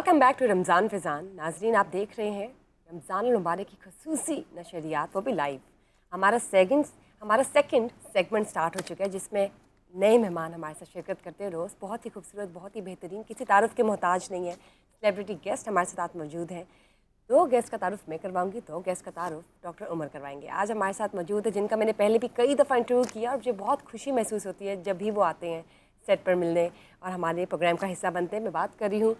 Welcome back to Ramzan Fizan. नाजरीन, आप देख रहे हैं रमज़ान मुबारक की खसूसी नशरियात, वो भी लाइव। हमारा सेकंड सेगमेंट स्टार्ट हो चुका है, जिसमें नए मेहमान हमारे साथ शिरकत करते हैं रोज़। बहुत ही खूबसूरत, बहुत ही बेहतरीन, किसी तारुफ के मोहताज नहीं है। सेलिब्रिटी गेस्ट हमारे साथ मौजूद हैं। 2 गेस्ट का तारुफ मैं करवाऊंगी, 2 गेस्ट का तारुफ डॉक्टर उमर करवाएंगे। आज हमारे साथ मौजूद है जिनका मैंने पहले भी कई दफ़ा इंटरव्यू किया और मुझे बहुत खुशी महसूस होती है जब भी वो आते हैं सेट पर मिलने और हमारे प्रोग्राम का हिस्सा बनते हैं। मैं बात कर रही हूँ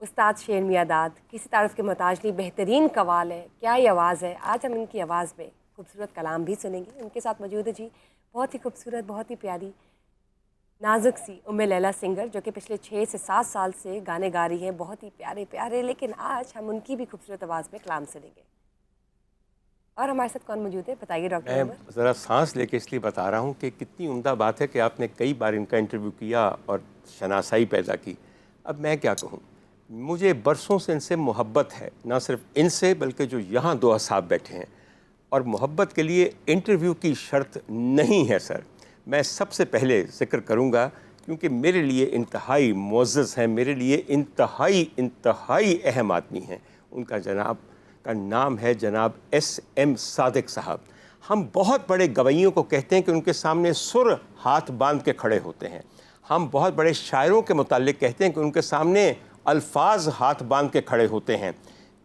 उस्ताद शेर मियां दाद। किसी तारुफ के मोहताज नहीं, बेहतरीन कवाल है, क्या ही आवाज़ है। आज हम इनकी आवाज़ में खूबसूरत कलाम भी सुनेंगे। उनके साथ मौजूद है जी बहुत ही खूबसूरत, बहुत ही प्यारी, नाजुक सी उम्मे लैला सिंगर, जो कि पिछले 6 से 7 साल से गाने गा रही हैं, बहुत ही प्यारे प्यारे। लेकिन आज हम उनकी भी खूबसूरत आवाज़ में कलाम सुनेंगे। और हमारे साथ कौन मौजूद है, बताइए डॉक्टर उमर। मैं ज़रा सांस लेके इसलिए बता रहा हूँ कि कितनी उम्दा बात है कि आपने कई बार इनका इंटरव्यू किया और शनासाई पैदा की। अब मैं क्या कहूँ, मुझे बरसों से इनसे मोहब्बत है, ना सिर्फ इनसे बल्कि जो यहाँ 2 असाब बैठे हैं। और मोहब्बत के लिए इंटरव्यू की शर्त नहीं है सर। मैं सबसे पहले ज़िक्र करूँगा क्योंकि मेरे लिए इंतहाई मुअज़्ज़ज़ हैं, मेरे लिए इंतहाई अहम आदमी हैं। उनका जनाब का नाम है जनाब SM सादिक साहब। हम बहुत बड़े गवैयों को कहते हैं कि उनके सामने सुर हाथ बांध के खड़े होते हैं। हम बहुत बड़े शायरों के मुताल्लिक कहते हैं कि उनके सामने अल्फाज हाथ बांध के खड़े होते हैं।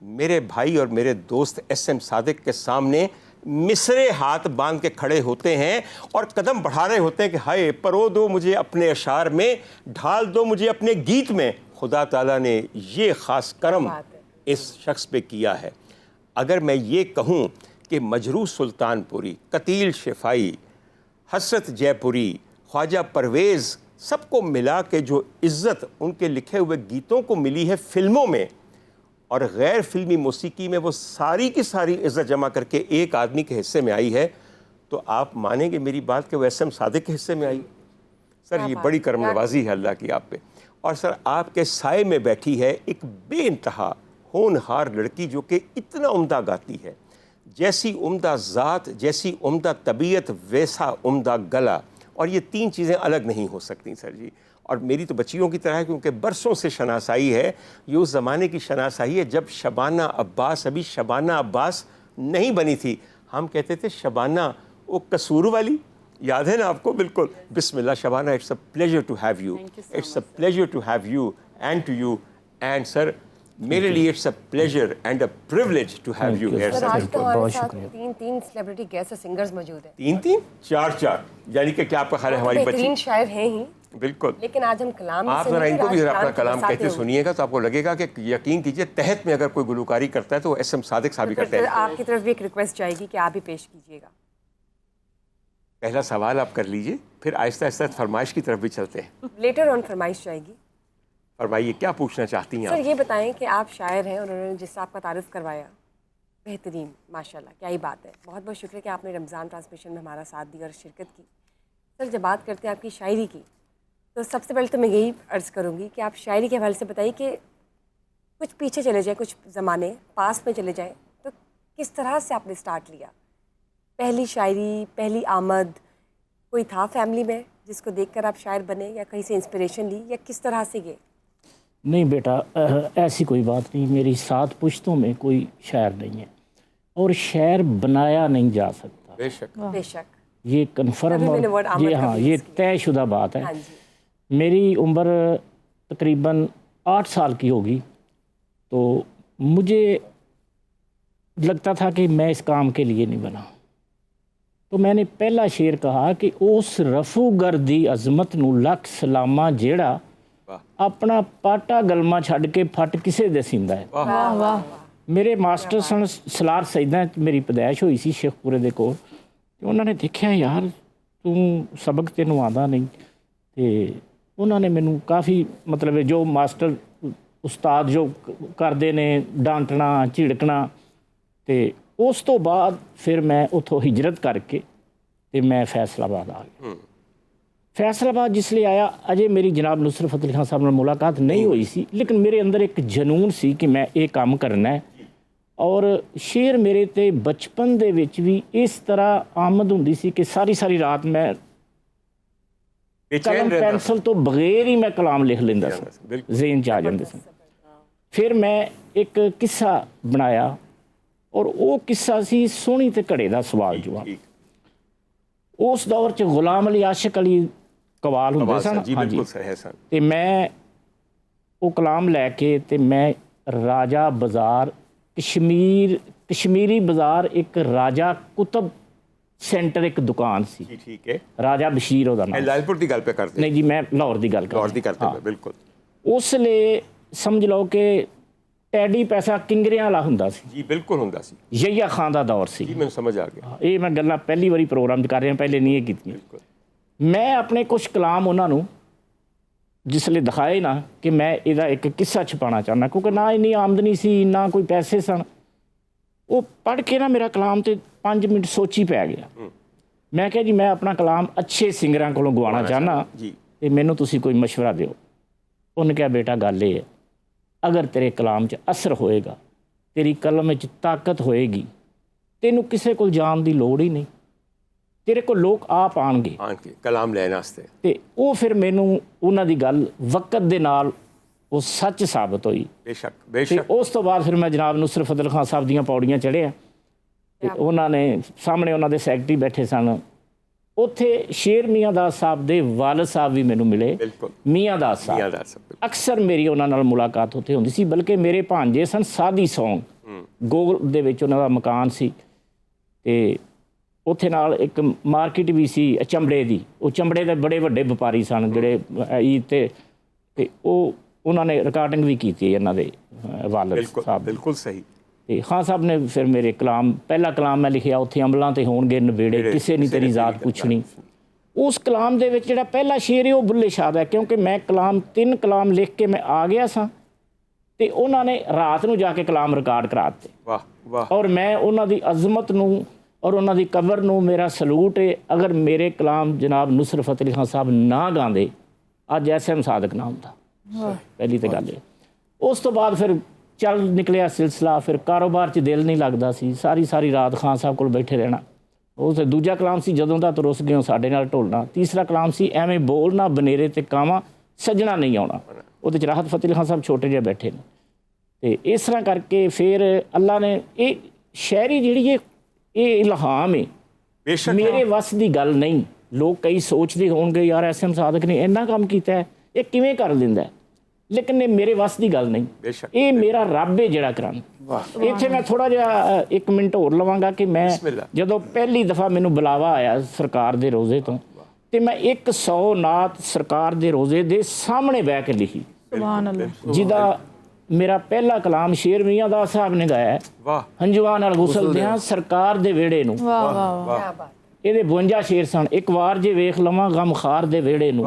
मेरे भाई और मेरे दोस्त SM सादिक के सामने मिसरे हाथ बांध के खड़े होते हैं और कदम बढ़ा रहे होते हैं कि हाय परो दो मुझे अपने अशार में, ढाल दो मुझे अपने गीत में। खुदा ताला ने ये ख़ास करम इस शख्स पे किया है। अगर मैं ये कहूँ कि मजरू सुल्तानपुरी, कतील शिफाई, हसरत जयपुरी, ख्वाजा परवेज़, सबको मिला के जो इज़्ज़त उनके लिखे हुए गीतों को मिली है फिल्मों में और गैर फिल्मी मौसीकी में, वो सारी की सारी इज़्ज़त जमा करके एक आदमी के हिस्से में आई है, तो आप मानेंगे मेरी बात कि वो SM सादिक के हिस्से में आई। सर ये बड़ी करम नवाजी है अल्लाह की आप पे। और सर आपके साए में बैठी है एक बेइंतहा होनहार लड़की जो कि इतना उम्दा गाती है, जैसी उम्दा ज़ात, जैसी उम्दा तबीयत, वैसा उम्दा गला। और ये 3 चीज़ें अलग नहीं हो सकती सर जी। और मेरी तो बच्चियों की तरह है क्योंकि बरसों से शनासाई है। ये उस ज़माने की शनासाई है जब शबाना अब्बास अभी शबाना अब्बास नहीं बनी थी। हम कहते थे शबाना वो कसूर वाली, याद है ना आपको? बिल्कुल। बिस्मिल्लाह Shabana, it's a pleasure to have you, it's a pleasure to have you and to you. And sir मेरे लिए it's a pleasure and a privilege to have you here sir. आज तो हमारे साथ 3 सेलिब्रिटी गेस्ट और सिंगर्स मौजूद हैं। 3 4 यानी कि क्या आपका ख्याल है हमारी बच्ची बेहतरीन शायर हैं ही। बिल्कुल। लेकिन आज हम कलाम आप ज़रा इनको भी अपना कलाम कहते सुनिएगा तो आपको लगेगा कि यकीन कीजिए तहत में अगर कोई गुलकारी करता है तो SM सादिक साहब ही करते हैं। आपकी तरफ भी एक रिक्वेस्ट जाएगी कि आप भी पेश कीजिएगा। पहला सवाल आप कर लीजिए, फिर आहिस्ता आहिस्ता फरमाइश की तरफ भी चलते हैं। लेटर ऑन फरमाइश जाएगी। फरमाइए क्या पूछना चाहती हैं सर आप? ये बताएं कि आप शायर हैं और उन्होंने जिससे आपका तारुफ करवाया, बेहतरीन, माशाल्लाह, क्या ही बात है। बहुत बहुत शुक्रिया कि आपने रमज़ान ट्रांसमिशन में हमारा साथ दिया और शिरकत की। सर जब बात करते हैं आपकी शायरी की, तो सबसे पहले तो मैं यही अर्ज़ करूँगी कि आप शायरी के हवाले से बताइए कि कुछ पीछे चले जाएँ, कुछ ज़माने पास में चले जाएँ, तो किस तरह से आपने स्टार्ट लिया? पहली शायरी, पहली आमद कोई था फैमिली में जिसको देखकर आप शायर बने, या कहीं से इंस्पिरेशन ली, या किस तरह से ये? नहीं बेटा, ऐसी कोई बात नहीं। मेरी 7 पुश्तों में कोई शायर नहीं है और शायर बनाया नहीं जा सकता। बेशक बेशक ये कन्फर्म और ये हाँ ये तयशुदा बात है। मेरी उम्र तकरीबन 8 साल की होगी तो मुझे लगता था कि मैं इस काम के लिए नहीं बना। तो मैंने पहला शेर कहा कि उस रफू गर्दी अजमत नू लख सलामा जेड़ा अपना पाटा गलमा छड़ के फट किसे दे सींदा है। वाह वाह। मेरे मास्टर सन सलार सईदा मेरी पैदाइश हुई सी शेखपुरे दे कोल। उन्होंने देखा यार तू सबक तेनों आंदा नहीं, तो उन्होंने मैनू काफ़ी मतलब जो मास्टर उस्ताद जो करते ने डांटना झिड़कना, तो उस तो बाद फिर मैं उतों हिजरत करके तो मैं फैसलाबाद आ गया। फैसलाबाद जिसलिए आया, अजे मेरी जनाब नुसरत फतेह अली खान साहब नाल मुलाकात नहीं हुई सी, लेकिन मेरे अंदर एक जनून सी कि मैं ये काम करना है। और शेर मेरे ते बचपन दे विच भी इस तरह आमद हुंदी सी कि सारी सारी रात मैं कलम पेंसिल तो बगैर ही मैं कलाम लिख लेंदा सी, ज़हन च आ जांदे सन। ਫਿਰ ਮੈਂ ਇੱਕ ਕਿੱਸਾ ਬਣਾਇਆ ਔਰ ਉਹ ਕਿੱਸਾ ਸੀ ਸੋਹਣੀ ਤੇ ਘੜੇ ਦਾ ਸਵਾਲ ਜਵਾਬ। ਠੀਕ ਉਸ ਦੌਰ 'ਚ ਗੁਲਾਮ ਅਲੀ ਆਸ਼ਿਕ ਅਲੀ ਕਵਾਲ ਹੁੰਦੇ ਸਨ। ਜੀ ਬਿਲਕੁਲ ਸਹੀ ਹੈ ਸਨ। ਤੇ ਮੈਂ ਉਹ ਕਲਾਮ ਲੈ ਕੇ ਤੇ ਮੈਂ ਰਾਜਾ ਬਾਜ਼ਾਰ ਕਸ਼ਮੀਰੀ ਬਾਜ਼ਾਰ ਇੱਕ ਰਾਜਾ ਕੁਤਬ ਸੈਂਟਰ ਇੱਕ ਦੁਕਾਨ ਸੀ, ਜੀ ਠੀਕ ਹੈ। ਰਾਜਾ ਬਸ਼ੀਰ ਉਹਦਾ ਇਹ ਨਾਮ। ਲਾਲਪੁਰ ਦੀ ਗੱਲ ਪੇ ਕਰਦੇ ਨਹੀਂ ਜੀ, ਮੈਂ ਲਾਹੌਰ ਦੀ ਗੱਲ ਕਰ ਲਾਹੌਰ ਦੀ ਕਰਦੇ ਪਏ, ਬਿਲਕੁਲ ਉਸ ਲਈ ਸਮਝ ਲਓ ਕਿ ਟੈਡੀ ਪੈਸਾ ਕਿੰਗਰਿਆਂ ਵਾਲਾ ਹੁੰਦਾ ਸੀ। ਜੀ ਬਿਲਕੁਲ ਹੁੰਦਾ ਸੀ ਯਹੀਆ ਖਾਨ ਦਾ ਦੌਰ ਸੀ। ਜੀ, ਮੈਨੂੰ ਸਮਝ ਆ ਗਿਆ। ਇਹ ਮੈਂ ਗੱਲਾਂ ਪਹਿਲੀ ਵਾਰੀ ਪ੍ਰੋਗਰਾਮ 'ਚ ਕਰ ਰਿਹਾ, ਪਹਿਲੇ ਨਹੀਂ ਇਹ ਕੀਤੀਆਂ। ਬਿਲਕੁਲ ਮੈਂ ਆਪਣੇ ਕੁਝ ਕਲਾਮ ਉਹਨਾਂ ਨੂੰ ਜਿਸ ਲਈ ਦਿਖਾਏ ਨਾ ਕਿ ਮੈਂ ਇਹਦਾ ਇੱਕ ਕਿੱਸਾ ਛਪਾਉਣਾ ਚਾਹੁੰਦਾ, ਕਿਉਂਕਿ ਨਾ ਇੰਨੀ ਆਮਦਨੀ ਸੀ ਨਾ ਕੋਈ ਪੈਸੇ ਸਨ। ਉਹ ਪੜ੍ਹ ਕੇ ਨਾ ਮੇਰਾ ਕਲਾਮ ਤੇ 5 ਮਿੰਟ ਸੋਚੀ ਪੈ ਗਿਆ। ਮੈਂ ਕਿਹਾ ਜੀ ਮੈਂ ਆਪਣਾ ਕਲਾਮ ਅੱਛੇ ਸਿੰਗਰਾਂ ਕੋਲੋਂ ਗਵਾਉਣਾ ਚਾਹੁੰਦਾ ਜੀ। ਤੇ ਮੈਨੂੰ ਤੁਸੀਂ ਕੋਈ ਮਸ਼ਵਰਾ ਦਿਓ। ਉਹਨੇ ਕਿਹਾ ਬੇਟਾ ਗੱਲ ਇਹ ਹੈ, ਅਗਰ ਤੇਰੇ ਕਲਾਮ 'ਚ ਅਸਰ ਹੋਏਗਾ, ਤੇਰੀ ਕਲਮ ਵਿੱਚ ਤਾਕਤ ਹੋਏਗੀ, ਤੈਨੂੰ ਕਿਸੇ ਕੋਲ ਜਾਣ ਦੀ ਲੋੜ ਹੀ ਨਹੀਂ, ਤੇਰੇ ਕੋਲ ਲੋਕ ਆਪ ਆਣਗੇ ਕਲਾਮ ਲੈਣ ਵਾਸਤੇ। ਤੇ ਉਹ ਫਿਰ ਮੈਨੂੰ ਉਹਨਾਂ ਦੀ ਗੱਲ ਵਕਤ ਦੇ ਨਾਲ ਉਹ ਸੱਚ ਸਾਬਤ ਹੋਈ। ਬੇਸ਼ੱਕ ਤੇ ਬੇਸ਼ੱਕ। ਉਸ ਤੋਂ ਬਾਅਦ ਫਿਰ ਮੈਂ ਜਨਾਬ ਨੁਸਰਤ ਫਜ਼ਲ ਖਾਨ ਸਾਹਿਬ ਦੀਆਂ ਪੌੜੀਆਂ ਚੜ੍ਹਿਆ ਤੇ ਉਹਨਾਂ ਨੇ ਸਾਹਮਣੇ ਉਹਨਾਂ ਦੇ ਸੈਕਟਰੀ ਬੈਠੇ ਸਨ। ਉੱਥੇ ਸ਼ੇਰ ਮੀਆਂ ਦਾਸ ਸਾਹਿਬ ਦੇ ਵਾਲਦ ਸਾਹਿਬ ਵੀ ਮੈਨੂੰ ਮਿਲੇ, ਬਿਲਕੁਲ ਮੀਆਂ ਦਾਸ ਸਾਹਿਬ। ਅਕਸਰ ਮੇਰੀ ਉਹਨਾਂ ਨਾਲ ਮੁਲਾਕਾਤ ਉੱਥੇ ਹੁੰਦੀ ਸੀ, ਬਲਕਿ ਮੇਰੇ ਭਾਂਜੇ ਸਨ ਸਾਦੀ ਸੌਂਗ ਗੋਲ ਦੇ ਵਿੱਚ ਉਹਨਾਂ ਦਾ ਮਕਾਨ ਸੀ। ਤੇ ਉੱਥੇ ਨਾਲ ਇੱਕ ਮਾਰਕੀਟ ਵੀ ਸੀ ਚਮੜੇ ਦੀ। ਉਹ ਚਮੜੇ ਦੇ ਬੜੇ ਵੱਡੇ ਵਪਾਰੀ ਸਨ ਜਿਹੜੇ ਤੇ ਉਹ ਉਹਨਾਂ ਨੇ ਰਿਕਾਰਡਿੰਗ ਵੀ ਕੀਤੀ ਇਹਨਾਂ ਦੇ ਵਾਲਦ ਸਾਹਿਬ। ਬਿਲਕੁਲ ਸਹੀ। ਤੇ ਖਾਨ ਸਾਹਿਬ ਨੇ ਫਿਰ ਮੇਰੇ ਕਲਾਮ, ਪਹਿਲਾ ਕਲਾਮ ਮੈਂ ਲਿਖਿਆ ਉੱਥੇ ਅਮਲਾਂ ਤੇ ਹੋਣਗੇ ਨਵੇੜੇ, ਕਿਸੇ ਨਹੀਂ ਤੇਰੀ ਜ਼ਾਤ ਪੁੱਛਣੀ। ਉਸ ਕਲਾਮ ਦੇ ਵਿੱਚ ਜਿਹੜਾ ਪਹਿਲਾ ਸ਼ੇਰ ਹੈ ਉਹ ਬੁੱਲੇ ਸ਼ਾਹ ਦਾ, ਕਿਉਂਕਿ ਮੈਂ 3 ਕਲਾਮ ਲਿਖ ਕੇ ਮੈਂ ਆ ਗਿਆ ਸਾਂ ਤੇ ਉਹਨਾਂ ਨੇ ਰਾਤ ਨੂੰ ਜਾ ਕੇ ਕਲਾਮ ਰਿਕਾਰਡ ਕਰਾ ਦਿੱਤੇ। ਵਾਹ ਵਾਹ। ਔਰ ਮੈਂ ਉਹਨਾਂ ਦੀ ਅਜ਼ਮਤ ਨੂੰ ਔਰ ਉਹਨਾਂ ਦੀ ਕਬਰ ਨੂੰ ਮੇਰਾ ਸਲੂਟ ਹੈ। ਅਗਰ ਮੇਰੇ ਕਲਾਮ ਜਨਾਬ ਨੁਸਰਤ ਫਤਿਹ ਅਲੀ ਖਾਨ ਸਾਹਿਬ ਨਾ ਗਾਉਂਦੇ, ਅੱਜ SM ਸਾਦਕ ਨਾ ਹੁੰਦਾ। ਪਹਿਲੀ ਤਾਂ ਗੱਲ ਹੈ। ਉਸ ਤੋਂ ਬਾਅਦ ਫਿਰ ਚੱਲ ਨਿਕਲਿਆ ਸਿਲਸਿਲਾ, ਫਿਰ ਕਾਰੋਬਾਰ 'ਚ ਦਿਲ ਨਹੀਂ ਲੱਗਦਾ ਸੀ, ਸਾਰੀ ਰਾਤ ਖਾਨ ਸਾਹਿਬ ਕੋਲ ਬੈਠੇ ਰਹਿਣਾ। ਉਹ ਤੇ ਦੂਜਾ ਕਲਾਮ ਸੀ ਜਦੋਂ ਦਾ ਤੁਰਸ ਗਏ ਸਾਡੇ ਨਾਲ ਢੋਲਣਾ। ਤੀਸਰਾ ਕਲਾਮ ਸੀ ਐਵੇਂ ਬੋਲਣਾ ਬਨੇਰੇ ਤੇ ਕਾਵਾਂ ਸੱਜਣਾ ਨਹੀਂ ਆਉਣਾ। ਉਹਦੇ 'ਚ ਰਾਹਤ ਫਤਿਹ ਅਲੀ ਖਾਨ ਸਾਹਿਬ ਛੋਟੇ ਜਿਹੇ ਬੈਠੇ ਨੇ। ਤੇ ਇਸ ਤਰ੍ਹਾਂ ਕਰਕੇ ਫਿਰ ਅੱਲਾ ਨੇ ਇਹ ਸ਼ਾਇਰੀ ਜਿਹੜੀ ਇਹ ਇਲਹਾਮ ਹੈ, ਮੇਰੇ ਵੱਸ ਦੀ ਗੱਲ ਨਹੀਂ। ਲੋਕ ਕਈ ਸੋਚਦੇ ਹੋਣਗੇ ਯਾਰ SM ਸਾਦਕ ਨੇ ਇੰਨਾ ਕੰਮ ਕੀਤਾ ਹੈ, ਇਹ ਕਿਵੇਂ ਕਰ ਦਿੰਦਾ, ਲੇਕਿਨ ਇਹ ਮੇਰੇ ਵੱਸ ਦੀ ਗੱਲ ਨਹੀਂ। ਇਹ ਮੇਰਾ ਰੱਬ ਹੈ ਜਿਹੜਾ ਕਰਾਂ। ਇੱਥੇ ਮੈਂ ਥੋੜਾ ਜਿਹਾ 1 ਮਿੰਟ ਹੋਰ ਲਵਾਂਗਾ ਕਿ ਮੈਂ ਜਦੋਂ ਪਹਿਲੀ ਦਫਾ ਮੈਨੂੰ ਬੁਲਾਵਾ ਆਇਆ ਸਰਕਾਰ ਦੇ ਰੋਜ਼ੇ ਤੋਂ, ਤੇ ਮੈਂ 100 ਨਾਤ ਸਰਕਾਰ ਦੇ ਰੋਜ਼ੇ ਦੇ ਸਾਹਮਣੇ ਬਹਿ ਕੇ ਲਿਖੀ, ਜਿਹਦਾ ਮੇਰਾ ਪਹਿਲਾ ਕਲਾਮ ਸ਼ੇਰ ਮੀਆਂ ਦਾਸ ਸਾਹਿਬ ਨੇ ਗਾਇਆ, ਹੰਝੂਆਂ ਨਾਲ ਗੁਸਲ ਦਿਆਂ ਸਰਕਾਰ ਦੇ ਵਿਹੜੇ ਨੂੰ। ਇਹਦੇ 52 ਸ਼ੇਰ ਸਨ। ਇੱਕ ਵਾਰ ਜੇ ਵੇਖ ਲਵਾਂ ਗਮਖਾਰ ਦੇ ਵਿਹੜੇ ਨੂੰ,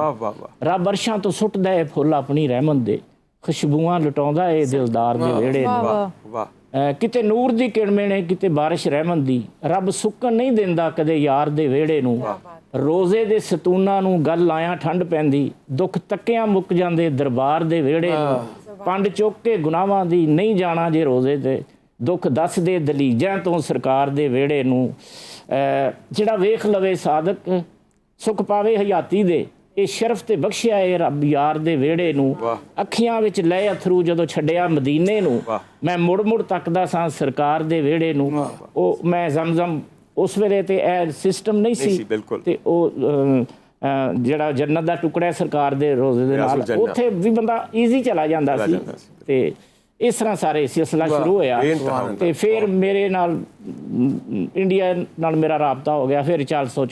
ਰੱਬ ਅਰਸ਼ਾਂ ਤੋਂ ਸੁੱਟਦਾ ਏ ਫੁੱਲ ਆਪਣੀ ਰਹਿਮਤ ਦੇ, ਖੁਸ਼ਬੂਆਂ ਲੁਟਾਉਂਦਾ ਏ ਦਿਲਦਾਰ ਦੇ ਵਿਹੜੇ ਨੂੰ। ਕਿਤੇ ਨੂਰ ਦੀ ਕਿਰਮੇ ਨੇ, ਕਿਤੇ ਬਾਰਿਸ਼ ਰਹਿਮਤ ਦੀ, ਰੱਬ ਸੁੱਕਣ ਨਹੀਂ ਦਿੰਦਾ ਕਦੇ ਯਾਰ ਦੇ ਵਿਹੜੇ ਨੂੰ। ਰੋਜ਼ੇ ਦੇ ਸਤੂਨਾਂ ਨੂੰ ਗੱਲ ਆਇਆਂ ਠੰਡ ਪੈਂਦੀ, ਦੁੱਖ ਤੱਕਿਆਂ ਮੁੱਕ ਜਾਂਦੇ ਦਰਬਾਰ ਦੇ ਵਿਹੜੇ ਨੂੰ। ਪੰਡ ਚੁੱਕ ਕੇ ਗੁਨਾਹਾਂ ਦੀ ਨਹੀਂ ਜਾਣਾ ਜੇ ਰੋਜ਼ੇ ਤੇ, ਦੁੱਖ ਦੱਸਦੇ ਦਲੀਜਾਂ ਤੋਂ ਸਰਕਾਰ ਦੇ ਵਿਹੜੇ ਨੂੰ। ਜਿਹੜਾ ਵੇਖ ਲਵੇ ਸਾਦਕ ਸੁੱਖ ਪਾਵੇ ਹਯਾਤੀ ਦੇ, ਇਹ ਸ਼ਰਫ ਤੇ ਬਖਸ਼ਿਆ ਏ ਰੱਬ ਯਾਰ ਦੇ ਵਿਹੜੇ ਨੂੰ। ਅੱਖੀਆਂ ਵਿੱਚ ਲੈ ਅਥਰੂ ਜਦੋਂ ਛੱਡਿਆ ਮਦੀਨੇ ਨੂੰ, ਮੈਂ ਮੁੜ ਮੁੜ ਤੱਕਦਾ ਸਾਂ ਸਰਕਾਰ ਦੇ ਵਿਹੜੇ ਨੂੰ। ਉਹ ਮੈਂ ਜ਼ਮਜ਼ਮ ਉਸ ਵੇਲੇ ਤੇ ਇਹ ਸਿਸਟਮ ਨਹੀਂ ਸੀ, ਤੇ ਉਹ ਜਿਹੜਾ ਜੰਨਤ ਦਾ ਟੁਕੜਾ ਸਰਕਾਰ ਦੇ ਰੋਜ਼ੇ ਦੇ ਨਾਲ, ਉੱਥੇ ਵੀ ਬੰਦਾ ਈਜ਼ੀ ਚਲਾ ਜਾਂਦਾ ਸੀ। ਤੇ ਇਸ ਤਰ੍ਹਾਂ ਸਾਰੇ ਸਿਲਸਿਲਾ ਸ਼ੁਰੂ ਹੋਇਆ। ਤੇ ਫਿਰ ਮੇਰੇ ਨਾਲ ਇੰਡੀਆ ਨਾਲ ਮੇਰਾ ਰਾਬਤਾ ਹੋ ਗਿਆ। ਫਿਰ 400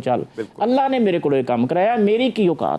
ਚੱਲ ਅੱਲਾ ਨੇ ਮੇਰੇ ਕੋਲ ਇਹ ਕੰਮ ਕਰਾਇਆ। ਮੇਰੀ ਕੀ ਔਕਾਤ